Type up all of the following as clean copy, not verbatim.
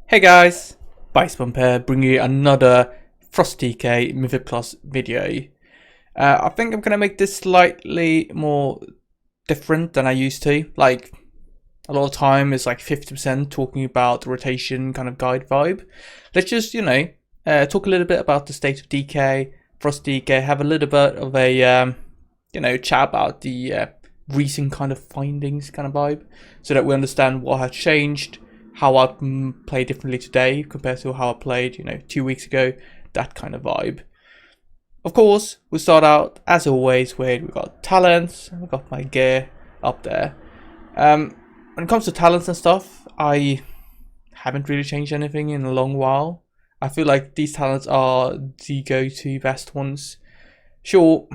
Hey guys, Bice Bump here, bringing you another Frost TK Mythic Plus video. I think I'm going to make this slightly more different than I used to. Like, a lot of time is like 50% talking about the rotation kind of guide vibe. Let's just, talk a little bit about the state of DK, Frost DK, have a little bit of a, chat about the recent kind of findings kind of vibe, so that we understand what has changed, how I play differently today compared to how I played, 2 weeks ago, that kind of vibe. Of course, we start out, as always, with we've got talents, we've got my gear up there. When it comes to talents and stuff, I haven't really changed anything in a long while. I feel like these talents are the go-to best ones. Sure,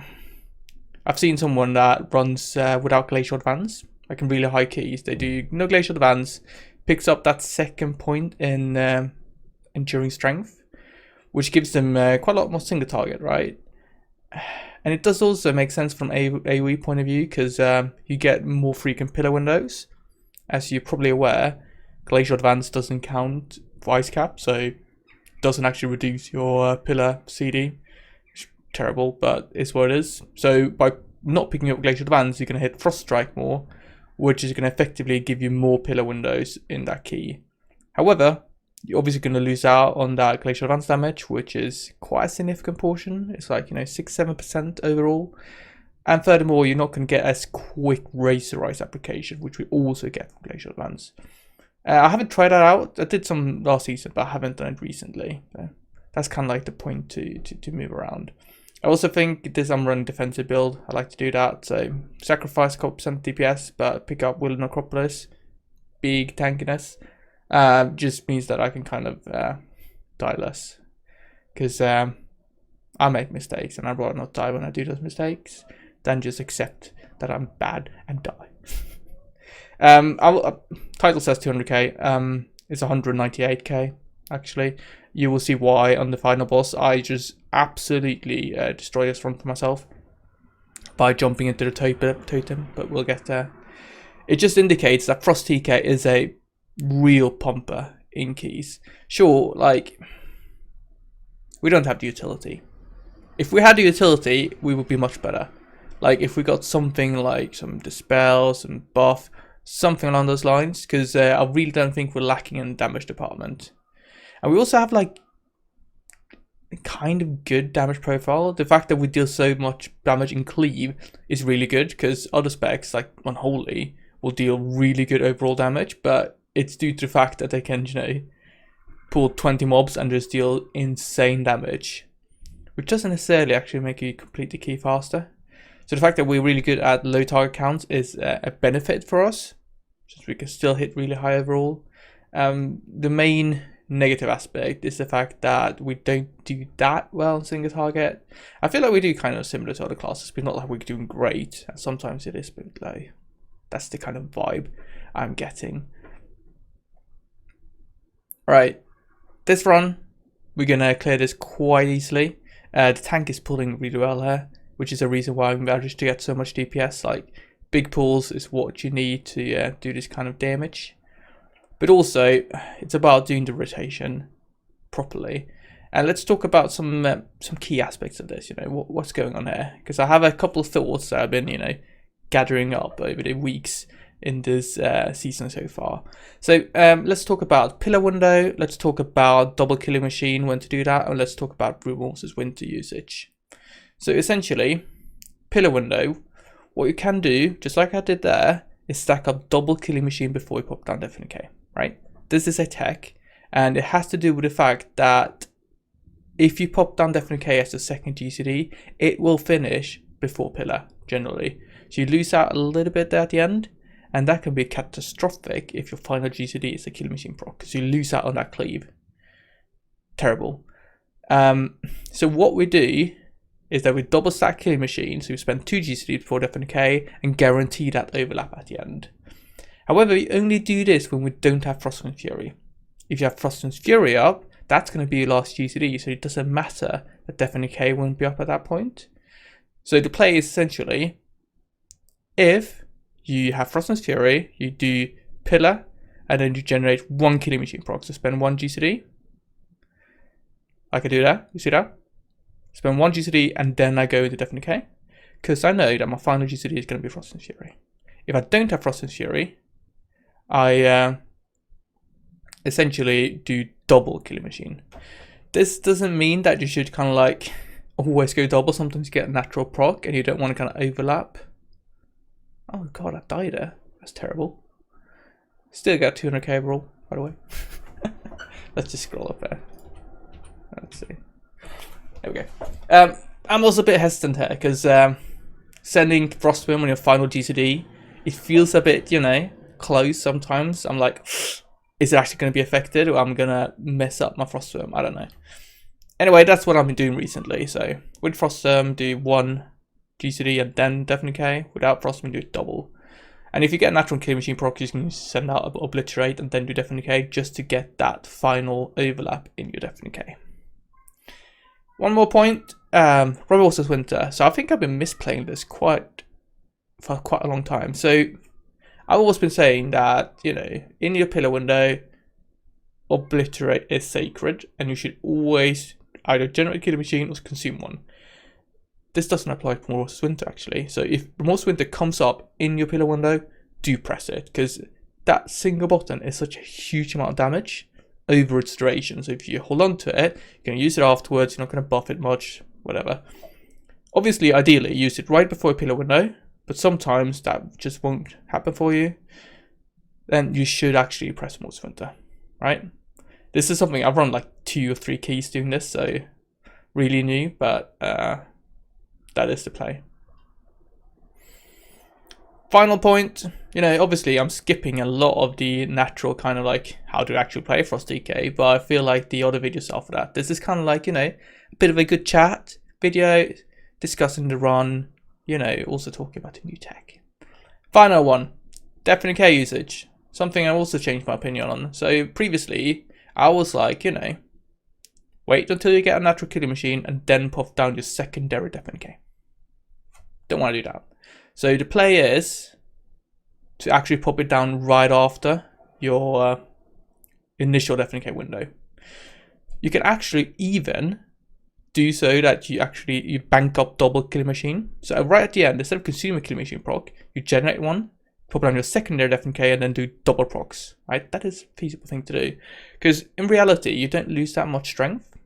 I've seen someone that runs without Glacial Advance, like in really high keys. They do no Glacial Advance, picks up that second point in enduring strength, which gives them quite a lot more single target, right? And it does also make sense from AoE point of view, because you get more frequent pillar windows. As you're probably aware, Glacial Advance doesn't count for Ice Cap, so it doesn't actually reduce your pillar CD. It's terrible, but it's what it is. So by not picking up Glacial Advance, you're going to hit Frost Strike more, which is going to effectively give you more pillar windows in that key. However, you're obviously going to lose out on that Glacial Advance damage, which is quite a significant portion. It's like, 6-7% overall. And furthermore, you're not going to get as quick Razorize application, which we also get from Glacial Advance. I haven't tried that out. I did some last season, but I haven't done it recently. So that's kind of like the point to move around. I also think this I'm running defensive build. I like to do that. So sacrifice a couple percent DPS, but pick up Will of Necropolis. Big tankiness. Just means that I can kind of die less. Because I make mistakes, and I'd rather not die when I do those mistakes than just accept that I'm bad and die. Title says 200k. It's 198k actually. You will see why on the final boss. I just absolutely destroy this run for myself by jumping into the totem, but we'll get there. It just indicates that Frost TK is a real pumper in keys. Sure, like, we don't have the utility. If we had the utility, we would be much better. Like, if we got something like some Dispel, some Buff, something along those lines, because I really don't think we're lacking in the damage department. And we also have like a kind of good damage profile. The fact that we deal so much damage in cleave is really good, because other specs like Unholy will deal really good overall damage, but it's due to the fact that they can, pull 20 mobs and just deal insane damage, which doesn't necessarily actually make you complete the key faster. So the fact that we're really good at low target counts is a benefit for us, since we can still hit really high overall. The main negative aspect is the fact that we don't do that well on single target. I feel like we do kind of similar to other classes, but not like we're doing great. Sometimes it is, but like, that's the kind of vibe I'm getting. Alright, this run, we're going to clear this quite easily. The tank is pulling really well here, which is a reason why we managed to get so much DPS. Like, big pulls is what you need to do this kind of damage. But also, it's about doing the rotation properly. And let's talk about some key aspects of this, what's going on here. Because I have a couple of thoughts that I've been, gathering up over the weeks in this season so far. So let's talk about pillar window, let's talk about double killing machine, when to do that, and let's talk about remorse's winter usage. So essentially, pillar window, what you can do, just like I did there, is stack up double killing machine before you pop down Deafening K, right? This is a tech, and it has to do with the fact that if you pop down Deafening K as a second GCD, it will finish before pillar, generally. So you lose out a little bit there at the end, and that can be catastrophic if your final GCD is a killing machine proc, because you lose out on that cleave. Terrible. So what we do is that we double stack killing machine, so we spend 2 GCD before Deafening K and guarantee that overlap at the end. However, we only do this when we don't have Frostman's Fury. If you have Frostman's Fury up, that's going to be your last GCD, so it doesn't matter that Deafening K won't be up at that point. So the play is essentially if you have Frost's Fury, you do Pillar, and then you generate 1 Killing Machine proc. So spend 1 GCD. I could do that. You see that? Spend 1 GCD and then I go into Death and Decay. Because I know that my final GCD is going to be Frost's Fury. If I don't have Frost's Fury, I essentially do double Killing Machine. This doesn't mean that you should kind of like always go double. Sometimes you get a natural proc and you don't want to kind of overlap. Oh god, I died there. That's terrible. Still got 200k roll, by the way. Let's just scroll up there. Let's see. There we go. I'm also a bit hesitant here because sending Frostwind on your final GCD, it feels a bit, you know, close sometimes. I'm like, is it actually going to be affected, or I'm going to mess up my Frostworm? I don't know. Anyway, that's what I've been doing recently. So with Frostworm, do 1 GCD and then Death and Decay. Without Frostworm, do double. And if you get a natural Killing Machine proc, you can send out Obliterate and then do Death and Decay just to get that final overlap in your Death and Decay. One more point, Robo vs Winter. So I think I've been misplaying this for quite a long time. So I've always been saying that, you know, in your pillar window, Obliterate is sacred, and you should always either generate a Killing Machine or consume 1. This doesn't apply to Remorse Winter actually. So if Remorse Winter comes up in your pillar window, do press it, because that single button is such a huge amount of damage over its duration. So if you hold on to it, you can use it afterwards, you're not going to buff it much, whatever. Obviously, ideally, use it right before a pillar window, but sometimes that just won't happen for you. Then you should actually press Remorse Winter, right? This is something I've run like 2 or 3 keys doing this, so really new, but that is the play. Final point, you know, obviously I'm skipping a lot of the natural kind of like how to actually play Frost DK, but I feel like the other videos after that, this is kind of like, you know, a bit of a good chat video, discussing the run, you know, also talking about the new tech. Final one, Death and Decay usage, something I also changed my opinion on. So previously, I was like, you know, wait until you get a natural Killing Machine and then pop down your secondary Death and Decay. Don't want to do that. So the play is to actually pop it down right after your initial Death and Decay window. You can actually even do so that you bank up double Killing Machine. So right at the end, instead of consuming Killing Machine proc, you generate 1, pop it on your secondary Death and Decay, and then do double procs. Right? That is a feasible thing to do. Because in reality, you don't lose that much strength.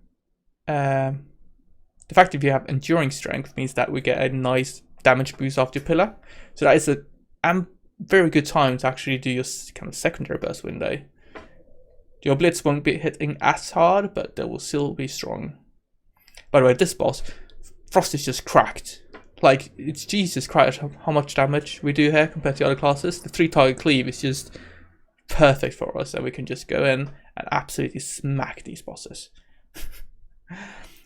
The fact if you have enduring strength means that we get a nice damage boost after your pillar. So that is a very good time to actually do your kind of secondary burst window. Your blitz won't be hitting as hard, but they will still be strong. By the way, this boss, Frost is just cracked. Like, it's Jesus Christ how much damage we do here compared to other classes. The 3 target cleave is just perfect for us, and we can just go in and absolutely smack these bosses.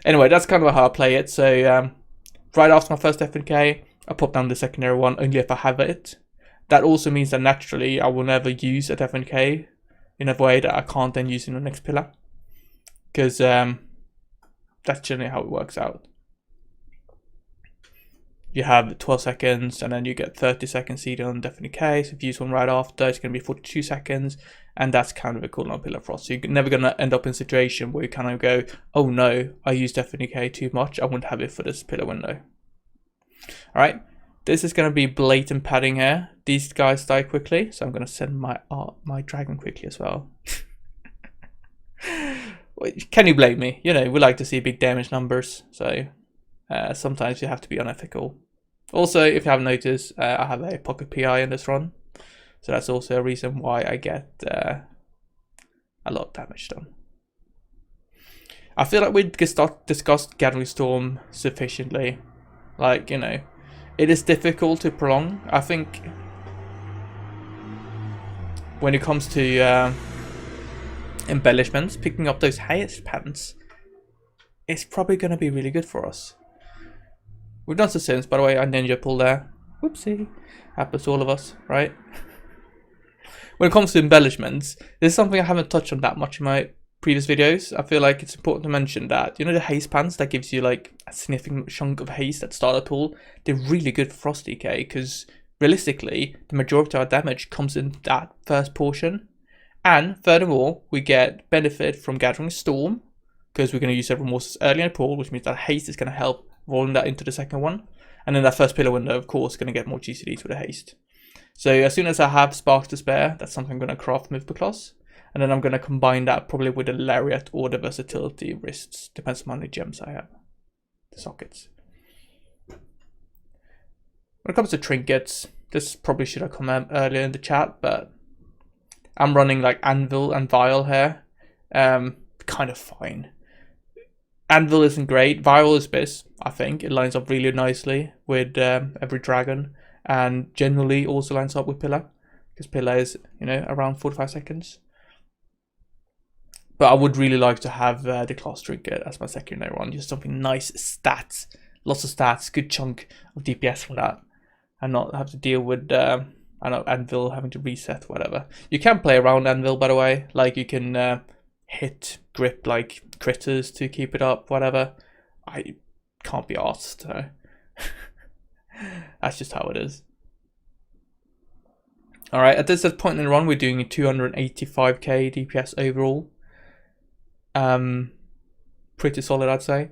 Anyway, that's kind of how I play it. So right after my first Death and Decay, I pop down the secondary one only if I have it. That also means that naturally I will never use a Death and Decay in a way that I can't then use in the next pillar, because that's generally how it works out. You have 12 seconds and then you get 30 seconds CD on Death and Decay. So if you use one right after, it's going to be 42 seconds, and that's kind of a cooldown pillar Frost. So you're never going to end up in a situation where you kind of go, oh no, I used Death and Decay too much, I won't have it for this pillar window. Alright, this is going to be blatant padding here. These guys die quickly, so I'm going to send my dragon quickly as well. Can you blame me? You know, we like to see big damage numbers, so sometimes you have to be unethical. Also, if you haven't noticed, I have a pocket PI in this run, so that's also a reason why I get a lot of damage done. I feel like we discussed Gathering Storm sufficiently. Like, you know, it is difficult to prolong. I think when it comes to embellishments, picking up those highest pants is probably going to be really good for us. We've done some sins, by the way. I ninja pull there. Whoopsie. Happens to all of us, right? When it comes to embellishments, this is something I haven't touched on that much in my previous videos. I feel like it's important to mention that, you know, the haste pants that gives you like a significant chunk of haste at starter pool, they're really good for Frost DK, because realistically, the majority of our damage comes in that first portion. And furthermore, we get benefit from Gathering Storm, because we're going to use several Remorses early in the pool, which means that haste is going to help rolling that into the second one. And then that first pillar window, of course, is going to get more GCDs with a haste. So as soon as I have Sparks to spare, that's something I'm going to craft Mythic Class. And then I'm going to combine that probably with the Lariat or the Versatility wrists. Depends on how many gems I have. The sockets. When it comes to trinkets, this probably should have come out earlier in the chat, but I'm running like Anvil and Vial here. Kind of fine. Anvil isn't great. Vial is best, I think. It lines up really nicely with every dragon. And generally also lines up with Pillar. Because Pillar is, you know, around 45 seconds. But I would really like to have the class trinket as my secondary one. Just something nice, stats, lots of stats, good chunk of DPS for that, and not have to deal with I know Anvil having to reset whatever. You can play around Anvil, by the way. Like you can hit grip like critters to keep it up, whatever. I can't be asked. So that's just how it is. All right, at this point in the run, we're doing a 285k DPS overall. Pretty solid, I'd say.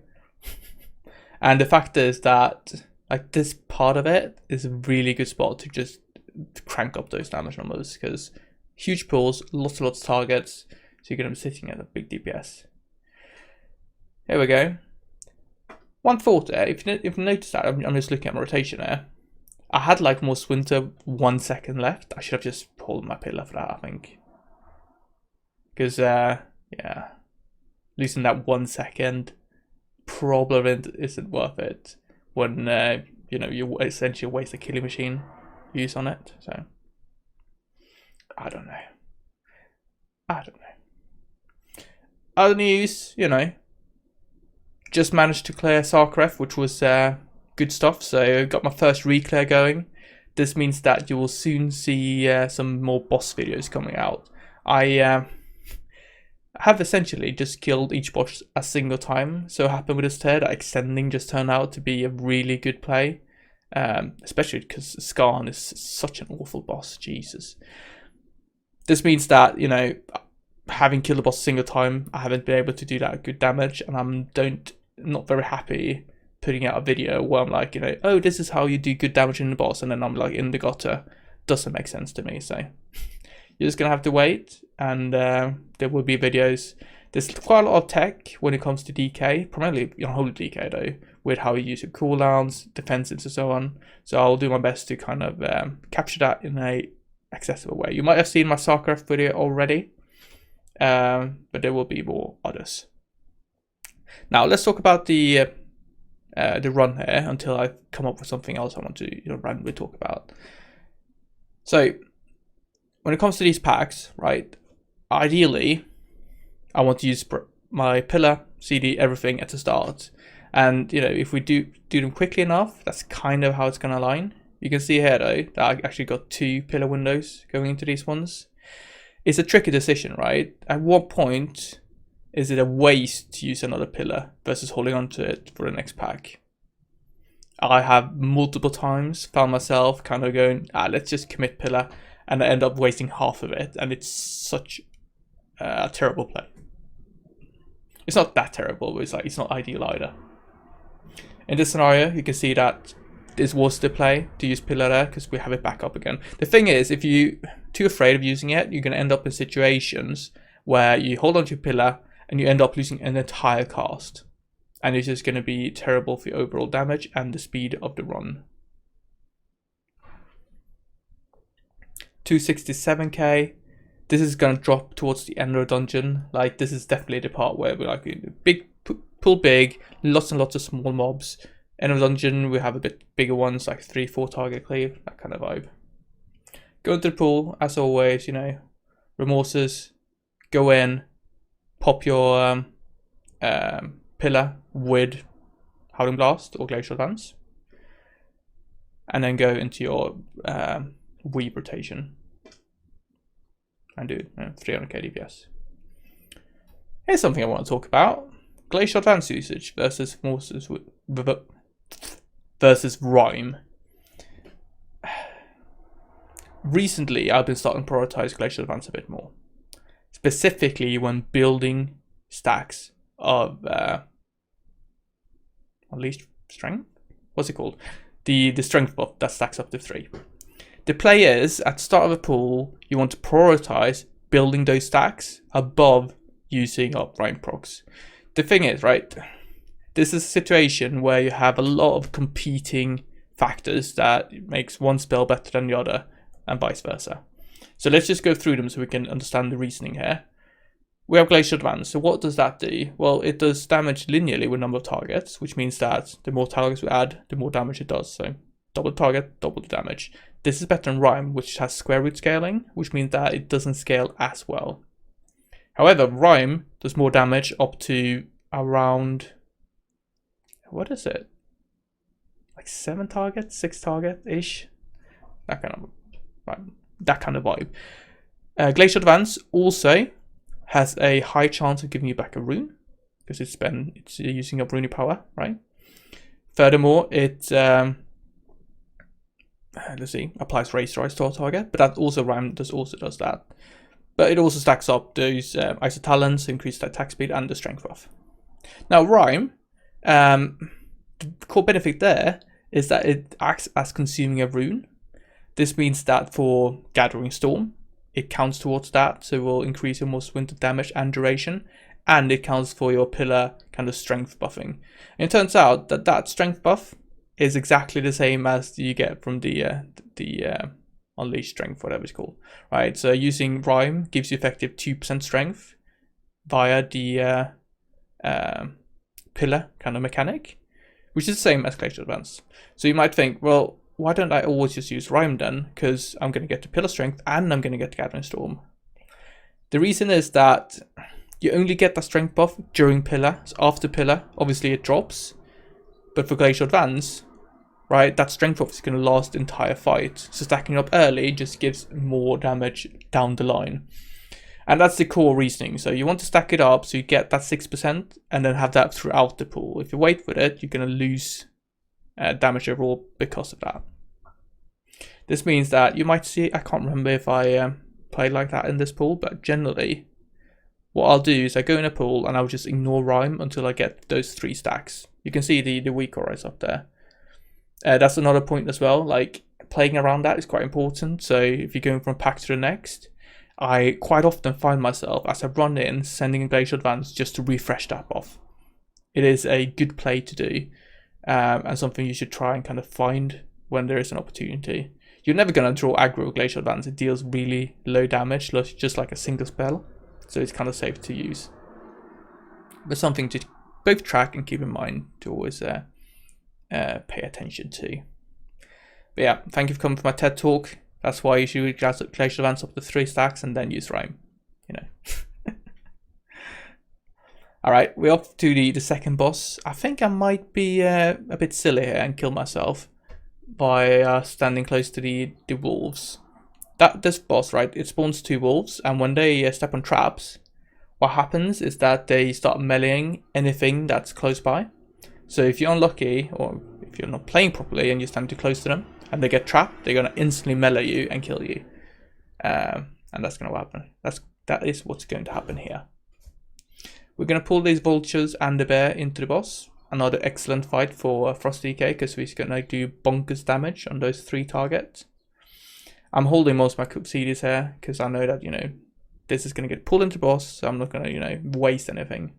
And the fact is that like this part of it is a really good spot to just crank up those damage numbers, because huge pools, lots of targets, so you're going to be sitting at a big DPS. Here we go. One thought there, if you notice that, I'm just looking at my rotation there. I had like more Swinter 1 second left. I should have just pulled my pillar for that, I think. Because, yeah. Losing that 1 second probably isn't worth it when you know, you essentially waste a killing machine use on it. So I don't know. Other news, you know, just managed to clear Sarkareth, which was good stuff. So got my first reclear going. This means that you will soon see some more boss videos coming out. I have essentially just killed each boss a single time. So happened with this tier that extending just turned out to be a really good play. Especially because Skarn is such an awful boss, Jesus. This means that, you know, having killed a boss a single time, I haven't been able to do that good damage, and I'm not very happy putting out a video where I'm like, you know, oh, this is how you do good damage in the boss, and then I'm like in the gutter. Doesn't make sense to me, so you're just gonna have to wait, and there will be videos. There's quite a lot of tech when it comes to DK, primarily holy DK though, with how you use your cooldowns, defenses, and so on. So I'll do my best to kind of capture that in a accessible way. You might have seen my Sarkareth video already, but there will be more others. Now let's talk about the run here until I come up with something else I want to randomly talk about. So when it comes to these packs, right, ideally I want to use my pillar, CD, everything at the start. And, you know, if we do them quickly enough, that's kind of how it's going to align. You can see here, though, that I actually got 2 pillar windows going into these ones. It's a tricky decision, right? At what point is it a waste to use another pillar versus holding on to it for the next pack? I have multiple times found myself kind of going, let's just commit pillar, and I end up wasting half of it, and it's such a terrible play. It's not that terrible, but it's not ideal either. In this scenario, you can see that this was the play to use pillar there because we have it back up again. The thing is, if you're too afraid of using it, you're going to end up in situations where you hold on to your pillar and you end up losing an entire cast. And it's just going to be terrible for your overall damage and the speed of the run. 267k. This is going to drop towards the end of the dungeon. Like, this is definitely the part where we're like big, pull big, lots and lots of small mobs. End of the dungeon, we have a bit bigger ones, like 3-4 target cleave, that kind of vibe. Go into the pool, as always, you know, remorses, go in, pop your pillar with Howling Blast or Glacial Advance, and then go into your weave rotation and do 300k DPS. Here's something I want to talk about: Glacial Advance usage versus versus Rhyme. recently I've been starting to prioritize Glacial Advance a bit more. Specifically when building stacks of Unleashed Strength? What's it called? The strength buff that stacks up to 3. The play is, at the start of a pool, you want to prioritize building those stacks above using up Rhyme procs. The thing is, right, this is a situation where you have a lot of competing factors that makes one spell better than the other, and vice versa. So let's just go through them so we can understand the reasoning here. We have Glacial Advance, so what does that do? Well, it does damage linearly with number of targets, which means that the more targets we add, the more damage it does. So double the target, double the damage. This is better than Rhyme, which has square root scaling, which means that it doesn't scale as well. However, Rhyme does more damage up to around, what is it? Like 7 targets, 6 target-ish? That kind of vibe. Glacial Advance also has a high chance of giving you back a rune, because it's using up rune power, right? Furthermore, it applies raise rise to our target, but that also Rhyme does that. But it also stacks up those iso talents, increase the attack speed, and the strength buff. Now Rhyme, the core benefit there is that it acts as consuming a rune. This means that for Gathering Storm, it counts towards that, so it will increase your most winter damage and duration, and it counts for your pillar kind of strength buffing. And it turns out that that strength buff is exactly the same as you get from the Unleashed Strength, whatever it's called, right? So using Rhyme gives you effective 2% strength via the pillar kind of mechanic, which is the same as Glacial Advance. So you might think, well, why don't I always just use Rhyme then? Because I'm going to get the pillar strength and I'm going to get the Gathering Storm. The reason is that you only get the strength buff during pillar. So after pillar, obviously it drops. But for Glacial Advance, right, that strength buff is going to last the entire fight. So stacking up early just gives more damage down the line. And that's the core reasoning. So you want to stack it up so you get that 6% and then have that throughout the pool. If you wait with it, you're going to lose damage overall because of that. This means that you might see, I can't remember if I played like that in this pool, but generally what I'll do is I go in a pool and I'll just ignore Rhyme until I get those 3 stacks. You can see the weak auras up there. That's another point as well, like playing around that is quite important. So if you're going from pack to the next, I quite often find myself as I run in sending a Glacial Advance just to refresh that buff. It is a good play to do, and something you should try and kind of find when there is an opportunity. You're never going to draw aggro with Glacial Advance. It deals really low damage, just like a single spell, so it's kind of safe to use. But something to both track and keep in mind to always pay attention to. But yeah, thank you for coming for my TED talk. That's why you should read Glacial Advance up to 3 stacks and then use Rhyme, you know. Alright, we're up to the second boss. I think I might be a bit silly here and kill myself by standing close to the wolves. This boss, right, it spawns 2 wolves, and when they step on traps, what happens is that they start meleeing anything that's close by. So if you're unlucky, or if you're not playing properly and you stand too close to them, and they get trapped, they're going to instantly melee you and kill you. And that's going to happen. That is what's going to happen here. We're going to pull these vultures and the bear into the boss. Another excellent fight for Frost DK, because we're going to do bonkers damage on those 3 targets. I'm holding most of my cooked CDs here, because I know that, you know, this is going to get pulled into the boss, so I'm not going to, you know, waste anything.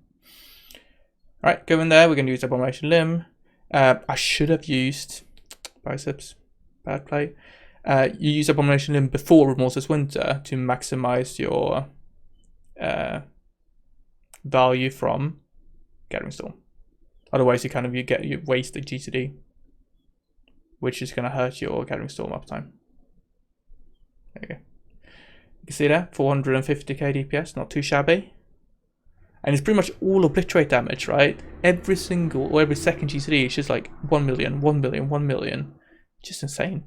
Alright, go in there, we're going to use Abomination Limb. I should have used Biceps. Bad play. You use Abomination Limb before Remorseless Winter to maximize your value from Gathering Storm. Otherwise, you waste the GCD, which is going to hurt your Gathering Storm uptime. There you go. You can see there, 450k DPS, not too shabby. And it's pretty much all obliterate damage, right? Every second GCD is just like 1 million, 1 million, 1 million. Just insane.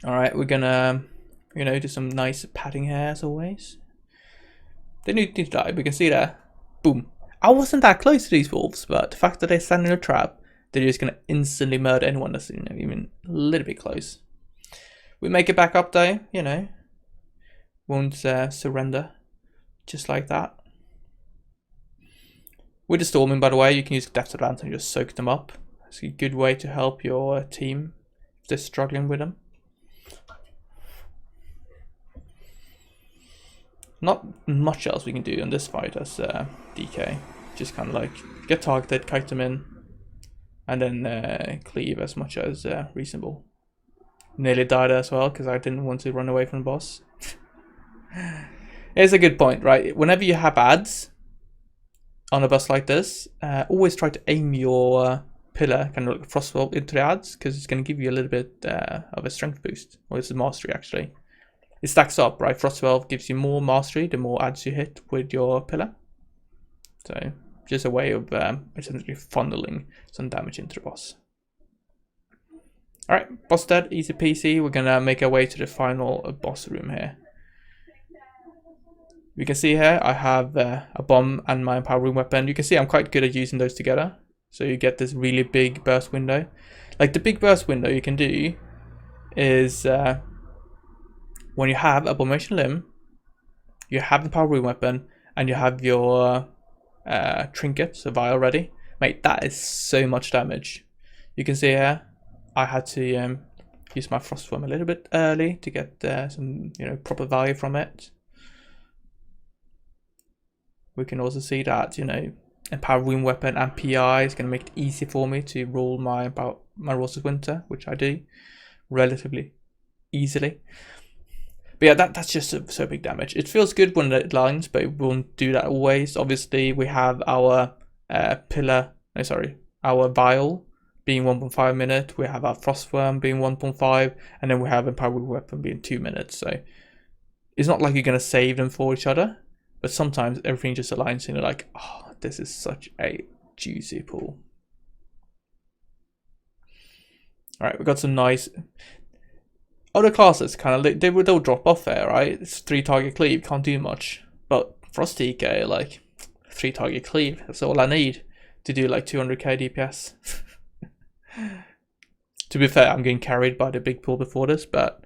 Alright, we're gonna, you know, do some nice padding here as always. They need to die, we can see there. Boom. I wasn't that close to these wolves, but the fact that they stand in a trap, they're just gonna instantly murder anyone that's, you know, even a little bit close. We make it back up though, you know. Won't surrender just like that. With the storming, by the way, you can use depth advance and just soak them up. It's a good way to help your team if they're struggling with them. Not much else we can do in this fight as DK. Just kind of like get targeted, kite them in, and then cleave as much as reasonable. Nearly died as well because I didn't want to run away from the boss. Here's a good point, right? Whenever you have ads on a boss like this, always try to aim your pillar kind of like frostwell into the ads, because it's going to give you a little bit of a strength boost, or it's a mastery actually. It stacks up, right? Frostwell gives you more mastery the more ads you hit with your pillar. So just a way of essentially funneling some damage into the boss. Alright, boss dead, easy peasy. We're gonna make our way to the final boss room here. You can see here I have a bomb and my empowering weapon. You can see I'm quite good at using those together. So you get this really big burst window. Like the big burst window you can do is when you have Abomination Limb, you have the powering weapon, and you have your trinket, so vial ready. Mate, that is so much damage. You can see here, I had to use my frostworm a little bit early to get some, proper value from it. We can also see that, empowering weapon and PI is going to make it easy for me to roll my Rolls of Winter, which I do relatively easily. But yeah, that's just so big damage. It feels good when it lines, but it won't do that always. Obviously, we have our our vial being 1.5 minutes. We have our frostworm being 1.5, and then we have empowering weapon being 2 minutes. So it's not like you're gonna save them for each other, but sometimes everything just aligns and you're like, oh, this is such a juicy pull. All right, we got some nice. Other classes kind of they'll drop off there, right? It's 3 target cleave, can't do much. But Frost DK, like 3 target cleave, that's all I need to do like 200k DPS. To be fair, I'm getting carried by the big pull before this, but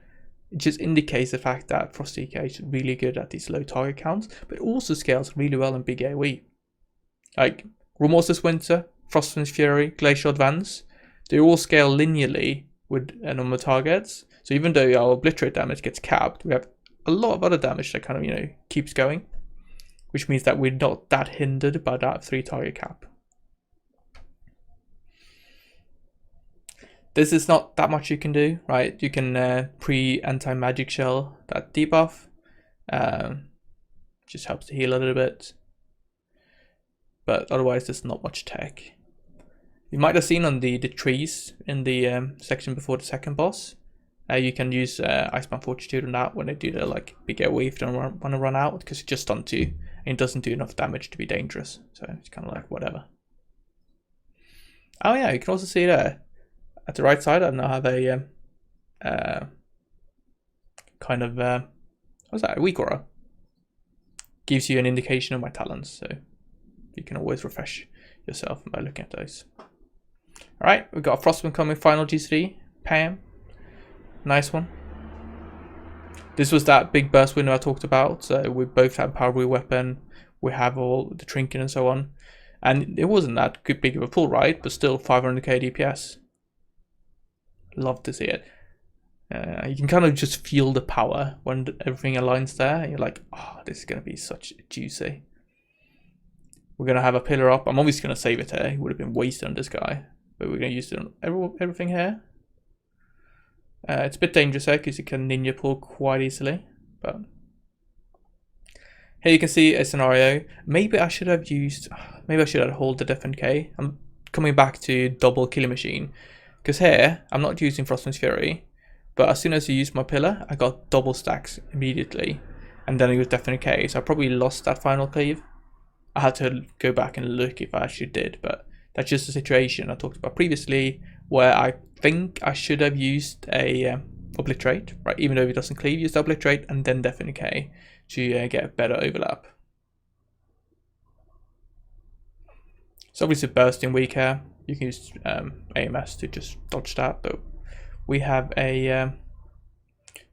it just indicates the fact that Frost DK is really good at these low target counts, but it also scales really well in big AoE. Like Remorseless Winter, Frostwind's Fury, Glacial Advance, they all scale linearly with normal targets. So even though our obliterate damage gets capped, we have a lot of other damage that kind of, keeps going, which means that we're not that hindered by that 3 target cap. This is not that much you can do, right? You can pre-anti-magic shell that debuff. Just helps to heal a little bit. But otherwise there's not much tech. You might have seen on the trees in the section before the second boss. You can use Iceman Fortitude on that when they do the big AoE if they don't want to run out, because it just stuns you and it doesn't do enough damage to be dangerous. So it's kind of like whatever. Oh yeah, you can also see there at the right side I now have a kind of what's that? A weak aura. Gives you an indication of my talents, so you can always refresh yourself by looking at those. All right, we've got a Frostman coming, final G3, Pam. Nice one. This was that big burst window I talked about. So we both have power weapon, we have all the trinket and so on. And it wasn't that big of a pull, right? But still 500k DPS. Love to see it. You can kind of just feel the power when everything aligns there. And you're like, oh, this is going to be such juicy. We're going to have a pillar up. I'm obviously going to save it here. It would have been wasted on this guy. But we're going to use it on everything here. It's a bit dangerous here because you can ninja pull quite easily, but here you can see a scenario. Maybe I should have hold the Death K. I'm coming back to double killing machine, because here I'm not using Frostman's Fury, but as soon as you use my pillar, I got double stacks immediately, and then it was Death K. So I probably lost that final cleave. I had to go back and look if I actually did, but that's just the situation I talked about previously, where I think I should have used a obliterate, right? Even though it doesn't cleave, use the obliterate and then Death K to get a better overlap. So obviously bursting weak here. You can use AMS to just dodge that, but we have a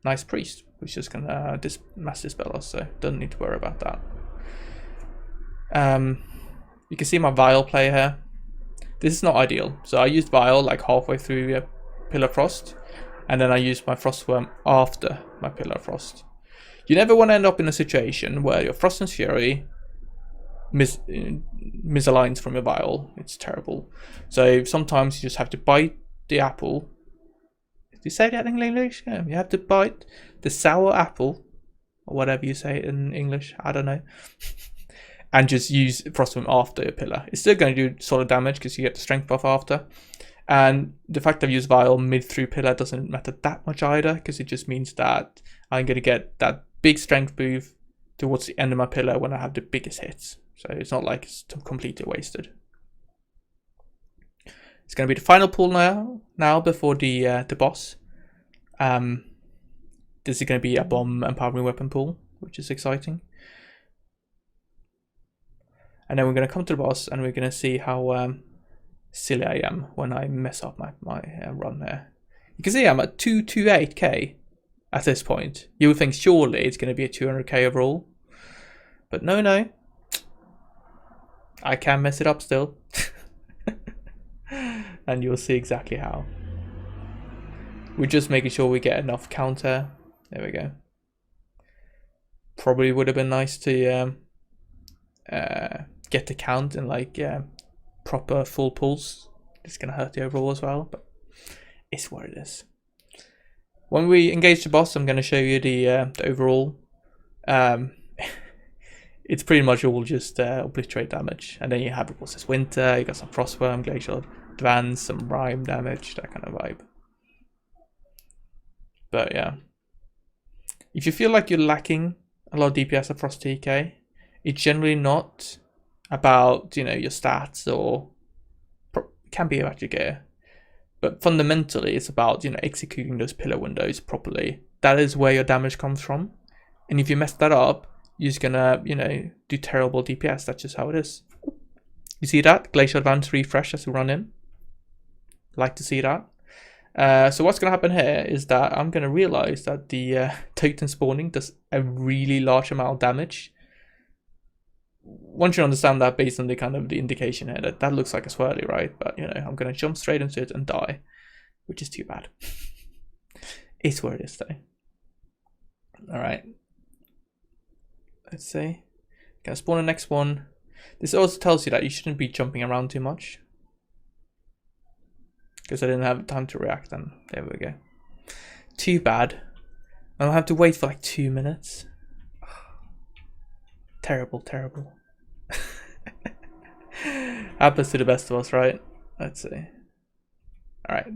nice priest, who's just gonna mass dispel us, so don't need to worry about that. You can see my Vial play here. This is not ideal, so I used Vial like halfway through Pillar Frost, and then I used my Frostworm after my Pillar Frost. You never want to end up in a situation where your Frost and Fury misaligns from your Vial. It's terrible. So sometimes you just have to bite the apple. Did you say that in English? Yeah, you have to bite the sour apple, or whatever you say in English. I don't know. And just use Frostworm after your Pillar. It's still going to do solid damage because you get the strength buff after. And the fact I've used Vial mid through Pillar doesn't matter that much either, because it just means that I'm going to get that big strength boost towards the end of my Pillar when I have the biggest hits. So it's not like it's completely wasted. It's going to be the final pull now before the boss. This is going to be a bomb empowering weapon pull, which is exciting. And then we're going to come to the boss and we're going to see how silly I am when I mess up my run there. You can see I'm at 228k at this point. You would think surely it's going to be a 200k overall. But no. I can mess it up still. And you'll see exactly how. We're just making sure we get enough counter. There we go. Probably would have been nice to get the count in like proper full pulls. It's gonna hurt the overall as well, but it's what it is. When we engage the boss, I'm gonna show you the overall. It's pretty much all just obliterate damage, and then you have what's this winter. You got some frostworm, glacial advance, some rime damage, that kind of vibe. But yeah, if you feel like you're lacking a lot of DPS at Frost TK, it's generally not about, you know, your stats, or can be about your gear, but fundamentally it's about, you know, executing those pillar windows properly. That is where your damage comes from, and if you mess that up, you're just gonna, you know, do terrible DPS. That's just how it is. You see that glacial advance refresh as we run in. Like to see that. So what's gonna happen here is that I'm gonna realize that the totem spawning does a really large amount of damage. Once you understand that based on the kind of the indication here, that looks like a swirly, right? But you know, I'm gonna jump straight into it and die, which is too bad. It's where it is though. All right, let's see. Gonna spawn the next one. This also tells you that you shouldn't be jumping around too much, because I didn't have time to react. And there we go. Too bad. I'll have to wait for like 2 minutes. Terrible. Happens to the best of us, right? Let's see. Alright.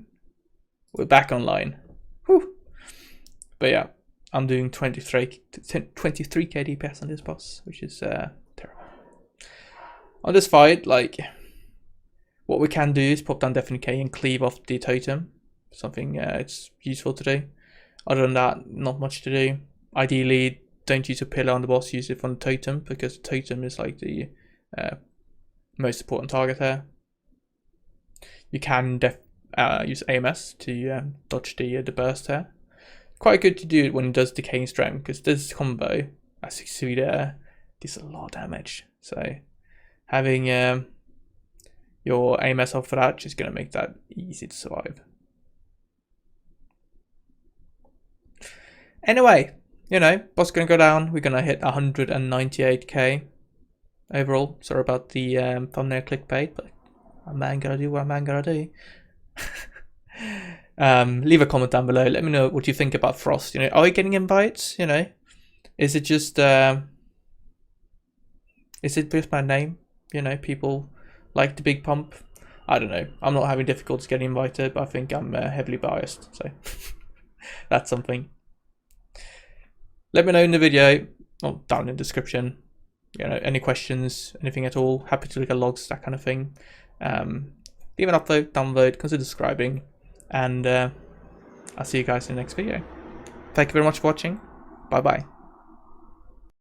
We're back online. Whew. But yeah, I'm doing 23k DPS on this boss, which is terrible. On this fight, like, what we can do is pop down Deafening K and cleave off the totem. Something it's useful to do. Other than that, not much to do. Ideally, don't use a pillar on the boss, use it on the totem, because the totem is like the most important target here. You can use AMS to dodge the burst here. Quite good to do it when it does Decaying Strength, because this combo, as you see there, does a lot of damage. So having your AMS off for that, just going to make that easy to survive. Anyway, you know, boss going to go down. We're going to hit 198k overall. Sorry about the thumbnail clickbait, but a man gotta do what a man gotta do. Leave a comment down below. Let me know what you think about Frost. You know, are you getting invites? You know, is it just my name? You know, people like the big pump. I don't know. I'm not having difficulties getting invited, but I think I'm heavily biased. So that's something. Let me know in the video, or down in the description. You know, any questions, anything at all. Happy to look at logs, that kind of thing. Leave an upvote, downvote, consider subscribing, and I'll see you guys in the next video. Thank you very much for watching. Bye bye.